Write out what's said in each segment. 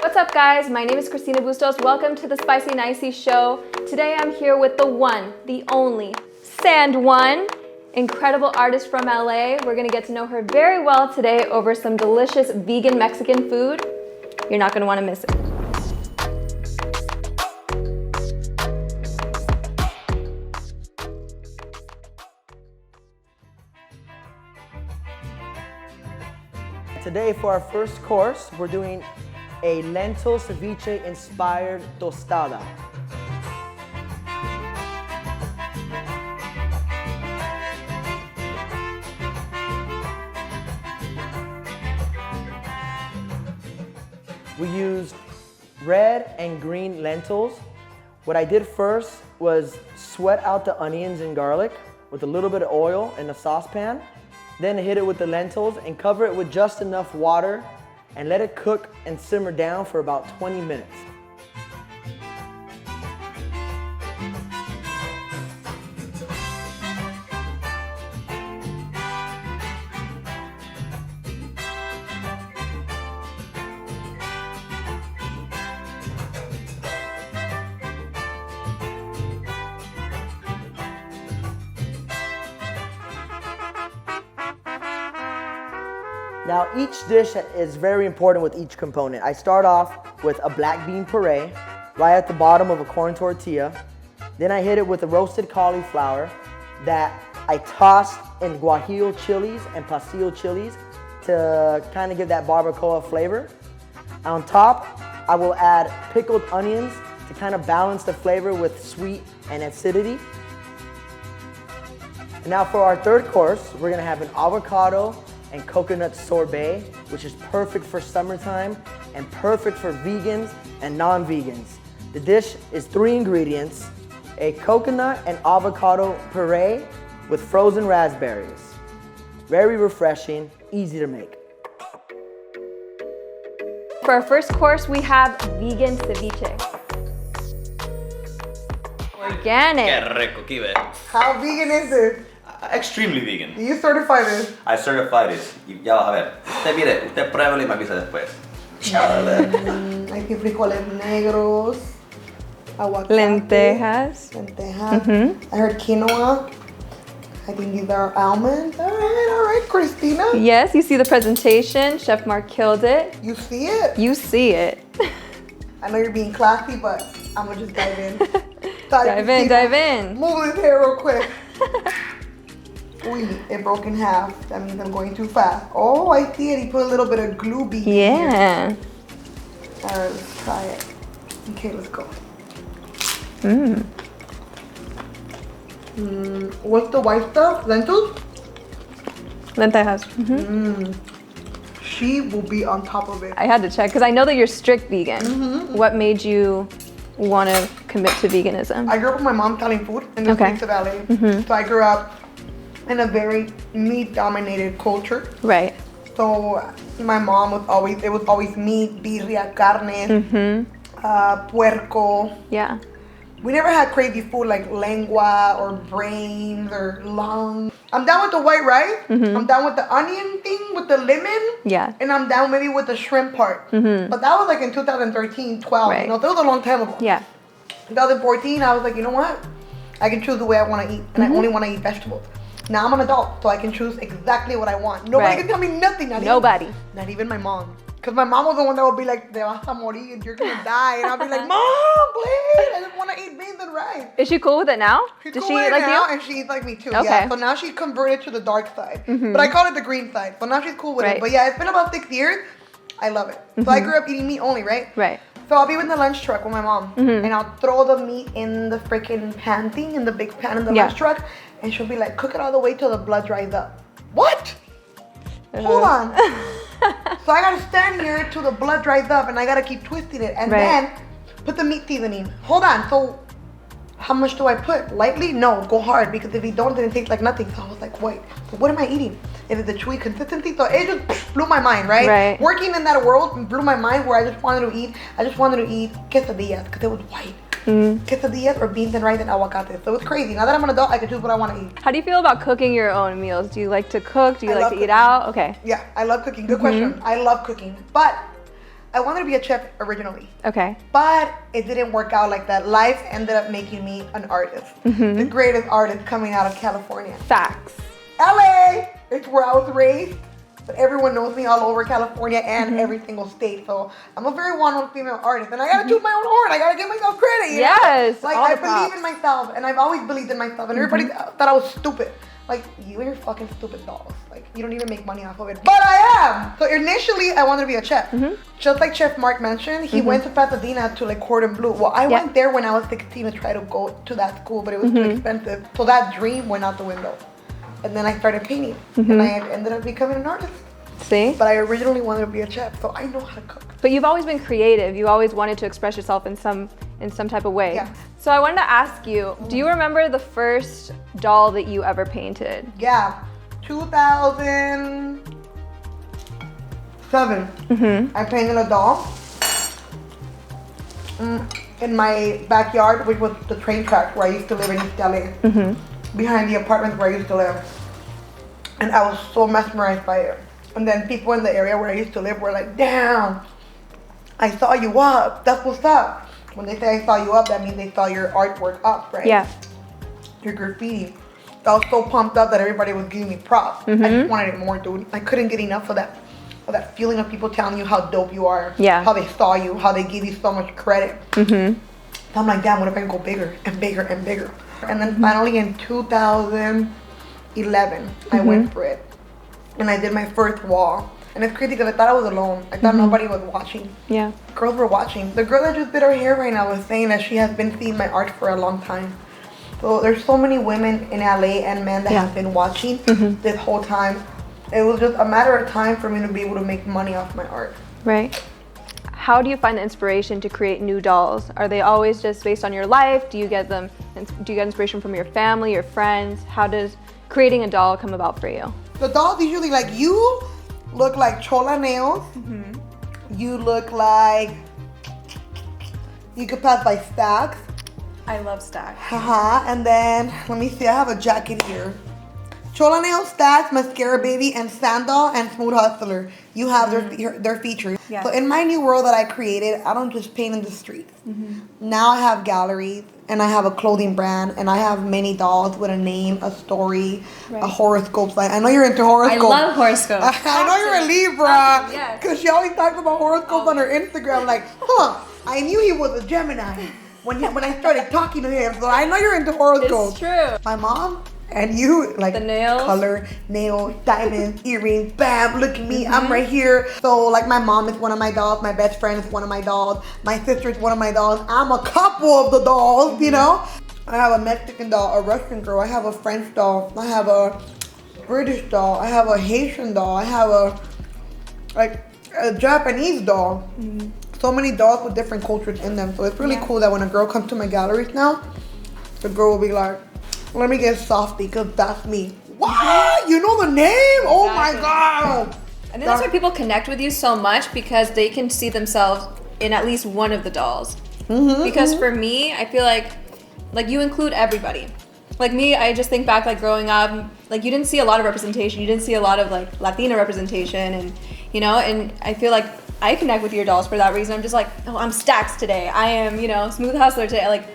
What's up guys, my name is Cristina Bustos. Welcome to the Spicy N Icy Show. Today I'm here with the one, the only, Sand One, incredible artist from LA. We're gonna get to know her very well today over some delicious vegan Mexican food. You're not gonna wanna miss it. Today for our first course, we're doing a lentil ceviche inspired tostada. We used red and green lentils. What I did first was sweat out the onions and garlic with a little bit of oil in a saucepan. Then hit it with the lentils and cover it with just enough water and let it cook and simmer down for about 20 minutes. Now each dish is very important with each component. I start off with a black bean puree right at the bottom of a corn tortilla. Then I hit it with a roasted cauliflower that I tossed in guajillo chilies and pastillo chilies to kind of give that barbacoa flavor. On top, I will add pickled onions to kind of balance the flavor with sweet and acidity. And now for our third course, we're gonna have an avocado and coconut sorbet, which is perfect for summertime and perfect for vegans and non-vegans. The dish is 3 ingredients: a coconut and avocado puree with frozen raspberries. Very refreshing, easy to make. For our first course, we have vegan ceviche. Organic. Qué rico, kibe. How vegan is it? Extremely vegan. Do you certify this? I certify this. Y ya vas a ver. Usted mire, usted pruébalo y me avisa después. A ver. Hay que frijoles negros, aguacate, Lentejas. lentejas. I heard quinoa. I think these are almonds. All right, Cristina. Yes, you see the presentation. Chef Mark killed it. You see it? You see it. I know you're being classy, but I'm gonna just dive in. Dive in. Move this hair real quick. Uy, it broke in half. That means I'm going too fast. Oh, I see it. He put a little bit of glue bead in here. Yeah. All right, let's try it. Okay, let's go. What's the white stuff? Lentils? Lentejas. She will be on top of it. I had to check because I know that you're strict vegan. What made you want to commit to veganism? I grew up with my mom selling food in the streets of LA. So I grew up in a very meat-dominated culture. Right. So my mom was always meat, birria, carne, puerco. Yeah. We never had crazy food like lengua or brains or lung. I'm down with the white rice. I'm down with the onion thing with the lemon. Yeah. And I'm down maybe with the shrimp part. But that was like in 2013, 12. Right. You know, that was a long time ago. Yeah. 2014, I was like, you know what? I can choose the way I want to eat, and I only want to eat vegetables. Now I'm an adult, so I can choose exactly what I want. Nobody can tell me nothing. Nobody. Not even my mom. Because my mom was the one that would be like, te vas a morir and you're going to die. And I'll be like, Mom, please. I just want to eat beans and rice. Is she cool with it now? She's Does cool she with eat it like now, you? and she eats like me too. Okay. Yeah. So now she's converted to the dark side. But I call it the green side. So now she's cool with it. But yeah, it's been about 6 years. I love it. So I grew up eating meat only, right? Right. So I'll be in the lunch truck with my mom, and I'll throw the meat in the freaking pan thing, in the big pan in the lunch truck, and she'll be like, cook it all the way till the blood dries up. What? Hold on. So I gotta stand here till the blood dries up, and I gotta keep twisting it, and then put the meat seasoning. Hold on. So how much do I put? Lightly? No, go hard, because if you don't, then it tastes like nothing. So I was like, wait, so what am I eating? Is it the chewy consistency? So it just blew my mind, right? Working in that world blew my mind, where I just wanted to eat quesadillas, because it was white. Quesadillas or beans and rice and aguacate. So it's crazy. Now that I'm an adult, I can choose what I want to eat. How do you feel about cooking your own meals? Do you like to cook? Do you like to eat out? Okay. Yeah, I love cooking. Good question. I love cooking, but I wanted to be a chef originally. Okay. But it didn't work out like that. Life ended up making me an artist. The greatest artist coming out of California. Facts. LA! It's where I was raised. But everyone knows me all over California and every single state. So I'm a very well-known female artist. And I gotta toot my own horn. I gotta give myself credit. You know? Yes. Like, all I the believe props. in myself. And I've always believed in myself. And everybody thought I was stupid. Like, you and your fucking stupid dolls. Like, you don't even make money off of it. But I am! So initially, I wanted to be a chef. Just like Chef Mark mentioned, he went to Pasadena to like Cordon Bleu. Well, I went there when I was 16 to try to go to that school, but it was too expensive. So that dream went out the window. And then I started painting. And I ended up becoming an artist. See? But I originally wanted to be a chef, so I know how to cook. But you've always been creative. You always wanted to express yourself in some type of way. Yeah. So I wanted to ask you, do you remember the first doll that you ever painted? Yeah, 2007. I painted a doll in my backyard, which was the train track where I used to live in East LA, behind the apartment where I used to live. And I was so mesmerized by it. And then people in the area where I used to live were like, damn, I saw you up. That's what's up. When they say I saw you up, that means they saw your artwork up, right? Yeah. Your graffiti. I was so pumped up that everybody was giving me props. I just wanted it more, dude. I couldn't get enough of that feeling of people telling you how dope you are. Yeah. How they saw you, how they give you so much credit. So I'm like, damn, what if I can go bigger and bigger and bigger? And then finally in 2011, I went for it. And I did my first wall. And it's crazy because I thought I was alone. I thought nobody was watching. Yeah. Girls were watching. The girl that just did her hair right now was saying that she has been seeing my art for a long time. So there's so many women in LA and men that have been watching this whole time. It was just a matter of time for me to be able to make money off my art. Right. How do you find the inspiration to create new dolls? Are they always just based on your life? Do you get inspiration from your family, your friends? How does creating a doll come about for you? The dolls usually, like, you look like Chola nails. You look like, you could pass by Stacks. I love Stacks. And then, let me see, I have a jacket here. Chola nails, Stacks, Mascara Baby, and Sandal, and Smooth Hustler. You have their features. Yeah. So in my new world that I created, I don't just paint in the streets. Now I have galleries, and I have a clothing brand, and I have many dolls with a name, a story, a horoscope. Like, I know you're into horoscopes. I love horoscopes. I know you're a Libra. Yes. Because she always talks about horoscopes on her Instagram. Like, I knew he was a Gemini when I started talking to him. So I know you're into horoscopes. It's true. My mom and you, like, The nails. color, nails, diamonds, earrings, bam, look at me, I'm right here. So, like, my mom is one of my dolls, my best friend is one of my dolls, my sister is one of my dolls. I'm a couple of the dolls, you know? I have a Mexican doll, a Russian girl, I have a French doll, I have a British doll, I have a Haitian doll, I have a Japanese doll. So many dolls with different cultures in them. So it's really cool that when a girl comes to my galleries now, the girl will be like, let me get Softy, because that's me. What? You know the name? Oh my God. I think that's why people connect with you so much, because they can see themselves in at least one of the dolls. Because for me, I feel like you include everybody. Like me, I just think back, like, growing up, like, you didn't see a lot of representation. You didn't see a lot of, like, Latina representation, and, you know, and I feel like I connect with your dolls for that reason. I'm just like, oh, I'm Stacks today. I am, you know, Smooth Hustler today. Like,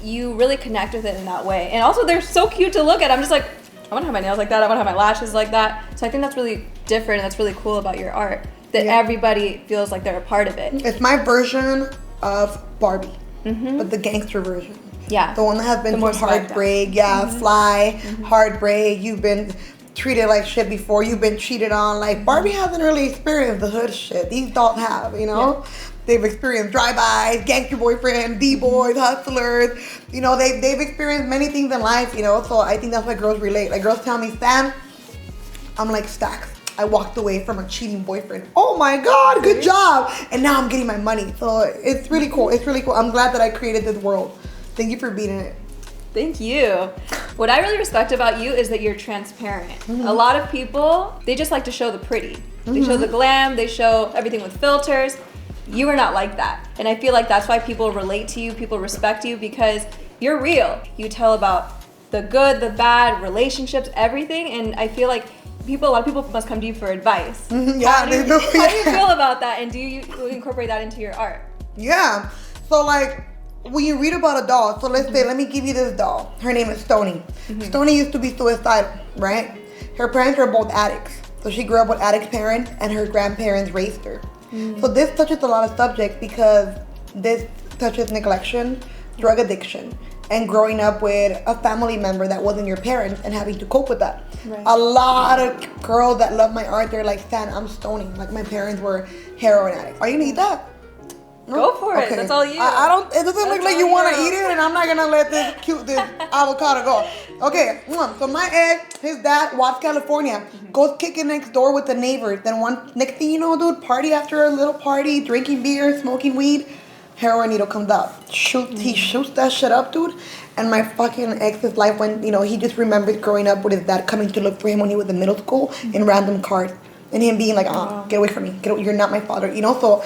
you really connect with it in that way. And also, they're so cute to look at. I'm just like, I want to have my nails like that. I want to have my lashes like that. So I think that's really different, and that's really cool about your art, that everybody feels like they're a part of it. It's my version of Barbie, but the gangster version. Yeah. The one that has been more through swagged heartbreak, fly, heartbreak. You've been treated like shit before. You've been cheated on. Like, Barbie hasn't really experienced the hood shit. These dolls have, you know? They've experienced drive-bys, gangster boyfriend, D-boys, hustlers. You know, they've experienced many things in life, you know? So I think that's why girls relate. Like, girls tell me, Stan, I'm like Stacks. I walked away from a cheating boyfriend. Oh my God, good job. And now I'm getting my money. So it's really cool. It's really cool. I'm glad that I created this world. Thank you for being in it. Thank you. What I really respect about you is that you're transparent. A lot of people, they just like to show the pretty. They show the glam, they show everything with filters. You are not like that. And I feel like that's why people relate to you, people respect you, because you're real. You tell about the good, the bad, relationships, everything. And I feel like a lot of people must come to you for advice. Yeah, they do. How do you feel about that? And do you incorporate that into your art? Yeah. So like when you read about a doll, so let's say, let me give you this doll. Her name is Stony. Stony used to be suicidal, right? Her parents were both addicts. So she grew up with addict parents and her grandparents raised her. So this touches a lot of subjects because this touches neglection, drug addiction, and growing up with a family member that wasn't your parents and having to cope with that. Right. A lot of girls that love my art, they're like, Stan, I'm Stony. Like my parents were heroin addicts. Are you gonna eat that? Go for it. That's all you. I don't. It doesn't look like you want to you. eat it, and I'm not gonna let this avocado go. Okay. So my ex, his dad, Watts, California, goes kicking next door with the neighbors. Then next thing you know, dude, party after a little party, drinking beer, smoking weed, heroin needle comes out. He shoots that shit up, dude. And my fucking ex's life went. He just remembers growing up with his dad coming to look for him when he was in middle school in random cars, and him being like, get away from me. You're not my father. So.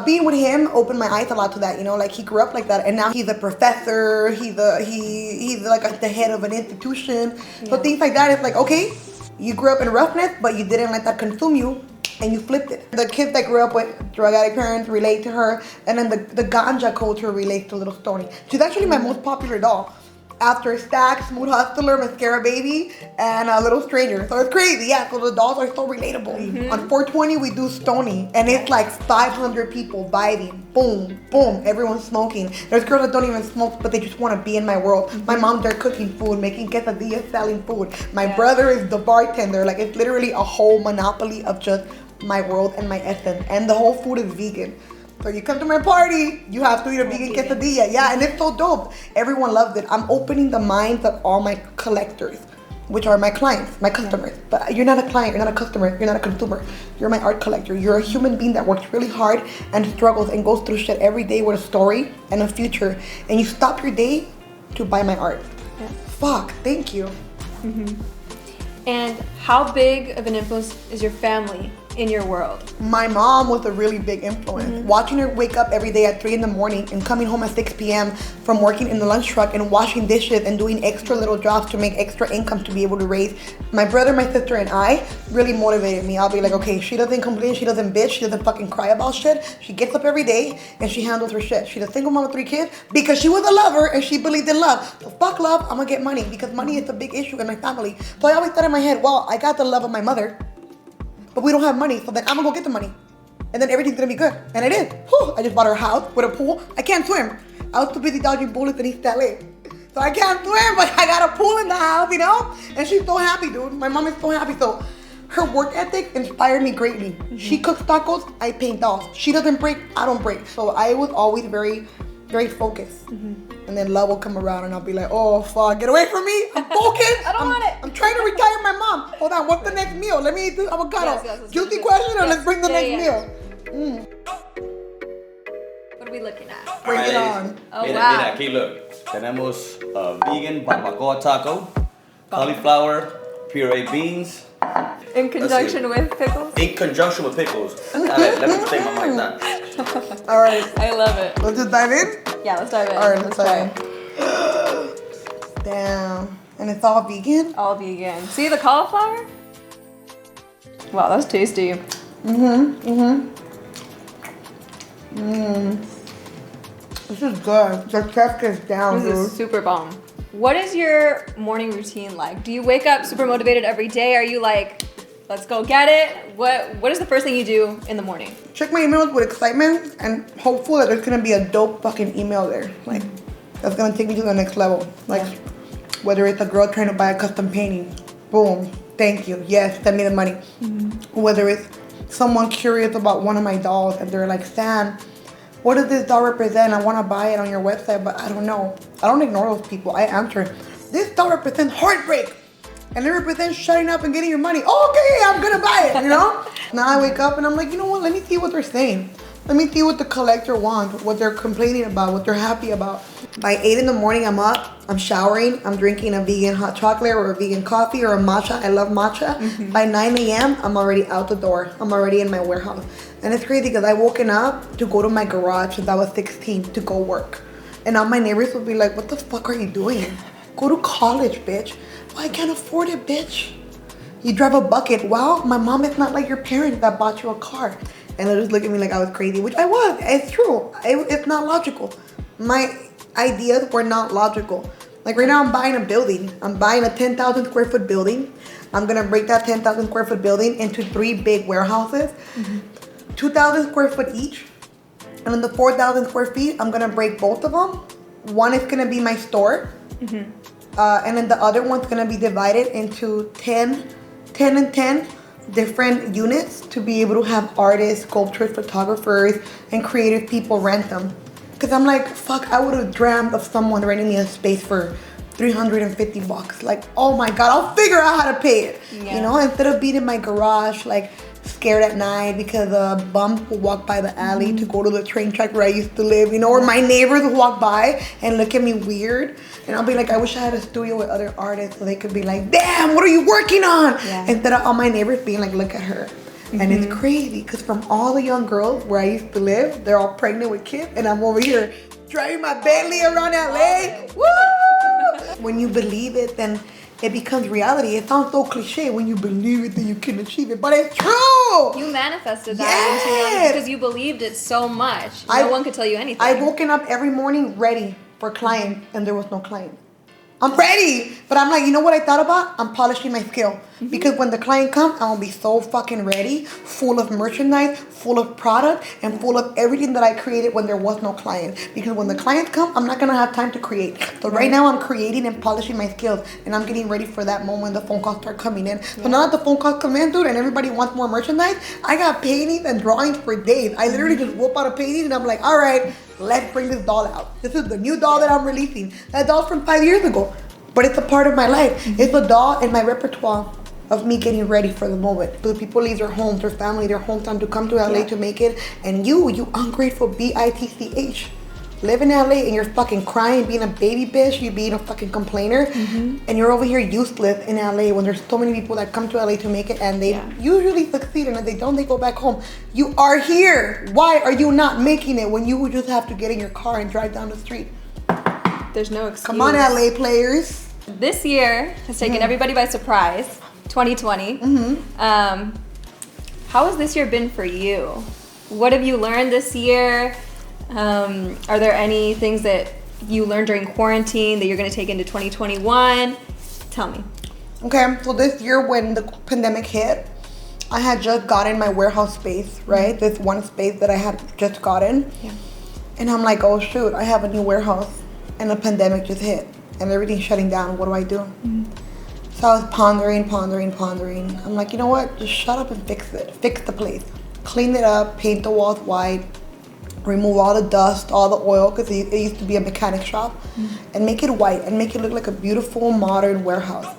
Being with him opened my eyes a lot to that, like he grew up like that, and now he's a professor, he's like at the head of an institution. So things like that, it's like, okay, you grew up in roughness, but you didn't let that consume you, and you flipped it. The kids that grew up with drug addict parents relate to her, and then the ganja culture relates to Little Stony. She's actually my most popular doll. After Stack, Smooth Hustler, Mascara Baby, and Little Stranger. So it's crazy, yeah. So the dolls are so relatable. On 420, we do Stony, and it's like 500 people vibing. Boom, boom, everyone's smoking. There's girls that don't even smoke, but they just want to be in my world. My mom's there cooking food, making quesadillas, selling food. My brother is the bartender. Like, it's literally a whole monopoly of just my world and my essence. And the whole food is vegan. So you come to my party, you have to eat a vegan quesadilla. Yeah, and it's so dope. Everyone loves it. I'm opening the minds of all my collectors, which are my clients, my customers. But you're not a client, you're not a customer, you're not a consumer. You're my art collector. You're a human being that works really hard and struggles and goes through shit every day with a story and a future. And you stop your day to buy my art. Yeah. Fuck, thank you. And how big of an influence is your family in your world? My mom was a really big influence. Watching her wake up every day at 3 a.m. and coming home at 6 p.m. from working in the lunch truck and washing dishes and doing extra little jobs to make extra income to be able to raise my brother, my sister, and I really motivated me. I'll be like, okay, she doesn't complain, she doesn't bitch, she doesn't fucking cry about shit. She gets up every day and she handles her shit. She's a single mom with 3 kids because she was a lover and she believed in love. So fuck love, I'm gonna get money because money is a big issue in my family. So I always thought in my head, well, I got the love of my mother, but we don't have money, so then I'm gonna go get the money. And then everything's gonna be good. And it is. Whew. I just bought her a house with a pool. I can't swim. I was too busy dodging bullets in East LA. So I can't swim, but I got a pool in the house, And she's so happy, dude. My mom is so happy. So her work ethic inspired me greatly. She cooks tacos, I paint dolls. She doesn't break, I don't break. So I was always very, very focused. And then love will come around and I'll be like, oh fuck, get away from me. I'm focused. I don't want it. I'm trying to retire my mom. Hold on, what's the next meal? Let me eat this avocado. Yes, Guilty question or let's bring the next meal? What are we looking at? Bring it on. Oh, mira, wow. mira, aquí look. Tenemos vegan barbacoa taco, cauliflower, puree beans. In conjunction with pickles? In conjunction with pickles. Let me say my mind that. All right, I love it. let's just dive in. Yeah, let's dive in. All right, let's try. dive in. Damn, and it's all vegan? All vegan. See the cauliflower? Wow, that's tasty. This is good. The chef is down, This dude. is super bomb. What is your morning routine like? Do you wake up super motivated every day? Are you like, let's go get it? What is the first thing you do in the morning? Check my emails with excitement and hopeful that there's gonna be a dope fucking email there. Like, that's gonna take me to the next level. Like, whether it's a girl trying to buy a custom painting, boom, thank you, yes, send me the money. Whether it's someone curious about one of my dolls and they're like, Sam, what does this doll represent? I wanna buy it on your website, but I don't know. I don't ignore those people, I answer. This doll represents heartbreak. And it represents shutting up and getting your money. Okay, I'm gonna buy it, you know? Now I wake up and I'm like, you know what, let me see what they're saying. Let me see what the collector wants, what they're complaining about, what they're happy about. By 8 in the morning, I'm up, I'm showering, I'm drinking a vegan hot chocolate or a vegan coffee or a matcha. I love matcha. By 9 a.m., I'm already out the door. I'm already in my warehouse. And it's crazy because I woken up to go to my garage since I was 16 to go work. And now my neighbors will be like, what the fuck are you doing? Go to college, bitch. Well, I can't afford it, bitch. You drive a bucket. Well, my mom is not like your parents that bought you a car. And they'll just look at me like I was crazy, which I was. It's true. It's not logical. My ideas were not logical. Like right now I'm buying a building. I'm buying a 10,000 square foot building. I'm gonna break that 10,000 square foot building into 3 big warehouses, 2,000 square foot each. And in the 4,000 square feet, I'm gonna break both of them. One is gonna be my store. And then the other one's gonna be divided into 10 and 10 different units to be able to have artists, sculptors, photographers, and creative people rent them. Cause I'm like, fuck, I would have dreamt of someone renting me a space for $350. Like, oh my God, I'll figure out how to pay it. Yeah. You know, instead of being in my garage, like scared at night because a bum will walk by the alley to go to the train track where I used to live, you know, or my neighbors will walk by and look at me weird. And I'll be like, I wish I had a studio with other artists so they could be like, damn, what are you working on? Yeah. Instead of all my neighbors being like, look at her. And it's crazy because from all the young girls where I used to live, they're all pregnant with kids and I'm over here driving my Bentley around LA. Woo! When you believe it, then it becomes reality. It sounds so cliche when you believe it, then you can achieve it, but it's true. You manifested that into reality because you believed it so much. No one could tell you anything. I woken up every morning ready for client and there was no client. I'm ready, but I'm like, you know what I thought about? I'm polishing my skill. Because when the client comes, I'm gonna be so fucking ready, full of merchandise, full of product, and full of everything that I created when there was no client. Because when the clients come, I'm not gonna have time to create. So right now I'm creating and polishing my skills, and I'm getting ready for that moment the phone calls start coming in. So now that the phone calls come in, dude, and everybody wants more merchandise, I got paintings and drawings for days. I literally just whoop out a painting and I'm like, all right, let's bring this doll out. This is the new doll that I'm releasing. That doll's from 5 years ago. But it's a part of my life. It's a doll in my repertoire of me getting ready for the moment. So people leave their homes, their family, their hometown to come to LA to make it. And you ungrateful bitch, live in LA and you're fucking crying, being a baby bitch, you being a fucking complainer. And you're over here useless in LA when there's so many people that come to LA to make it and they usually succeed. And if they don't, they go back home. You are here. Why are you not making it when you would just have to get in your car and drive down the street? There's no excuse. Come on, LA players. This year has taken everybody by surprise. 2020. How has this year been for you? What have you learned this year? Are there any things that you learned during quarantine that you're going to take into 2021? Tell me. Okay, so this year when the pandemic hit, I had just gotten my warehouse space, right? This one space that I had just gotten. Yeah. And I'm like, oh shoot, I have a new warehouse and the pandemic just hit and everything's shutting down. What do I do? So I was pondering. I'm like, you know what? Just shut up and fix it. Fix the place. Clean it up, paint the walls white, remove all the dust, all the oil, because it used to be a mechanic shop, and make it white and make it look like a beautiful modern warehouse.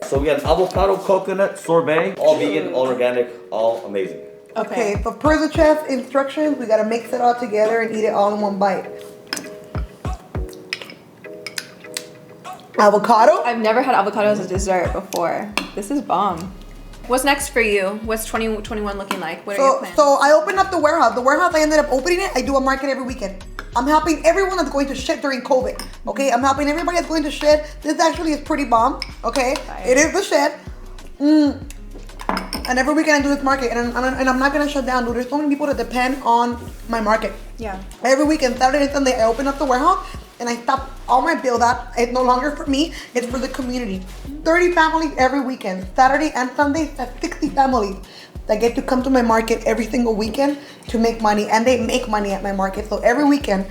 So we got an avocado coconut sorbet, all vegan, all organic, all amazing. Okay, so per the chef's instructions, we gotta mix it all together and eat it all in one bite. Avocado? I've never had avocado as a dessert before. This is bomb. What's next for you? What's 2021 looking like? What are your plans? So I opened up the warehouse. The warehouse, I ended up opening it. I do a market every weekend. I'm helping everyone that's going to shit during COVID. Okay, I'm helping everybody that's going to shit. This actually is pretty bomb. Okay, it is the shit. And every weekend I do this market, and I'm not gonna shut down, dude. There's so many people that depend on my market. Yeah. Every weekend, Saturday and Sunday, I open up the warehouse and I stop all my build up. It's no longer for me, it's for the community. 30 families every weekend. Saturday and Sunday, that's 60 families that get to come to my market every single weekend to make money, and they make money at my market. So every weekend,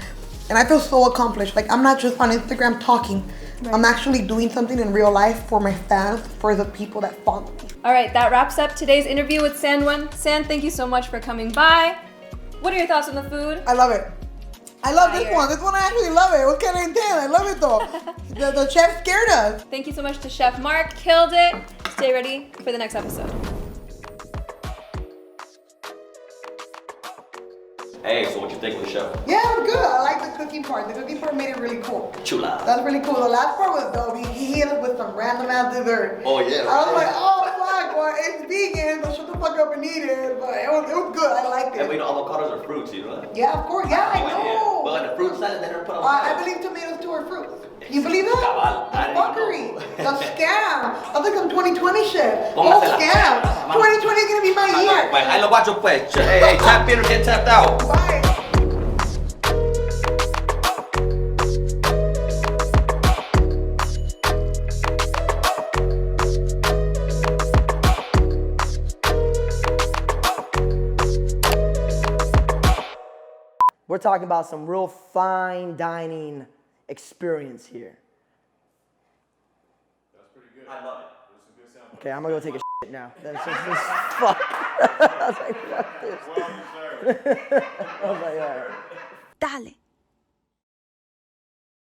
and I feel so accomplished. Like, I'm not just on Instagram talking. Right. I'm actually doing something in real life for my fans, for the people that follow me. All right, that wraps up today's interview with San1. San, thank you so much for coming by. What are your thoughts on the food? I love it. I love this one. This one I actually love it. What can I tell? I love it though. The chef scared us. Thank you so much to Chef Mark. Killed it. Stay ready for the next episode. Hey, so what you think of the show? Yeah, it was good. I like the cooking part. The cooking part made it really cool. Chula. That's really cool. The last part was dope. He hit us with some random ass dessert. Oh yeah. I was like, oh fuck, boy, it's vegan, but shut the fuck fuck up and eat it, but it was good. I liked And we it. know avocados are fruits, you know that? Yeah, of course. Yeah, I know. But in the fruit salad, they never put I avocados. believe tomatoes too are fruits. You believe that? Cabal. I didn't Fuckery. know. The scam. That's like some 2020 shit. Póngase la Scam. pena. 2020 is gonna be my year. Pues, ahí lo guacho pues. Hey, tap in or get tapped out. Bye. We're talking about some real fine dining experience here. I love it. Okay, I'm gonna go take a shit now. That's just fuck. I was like, fuck this. I was like, all right. Dale.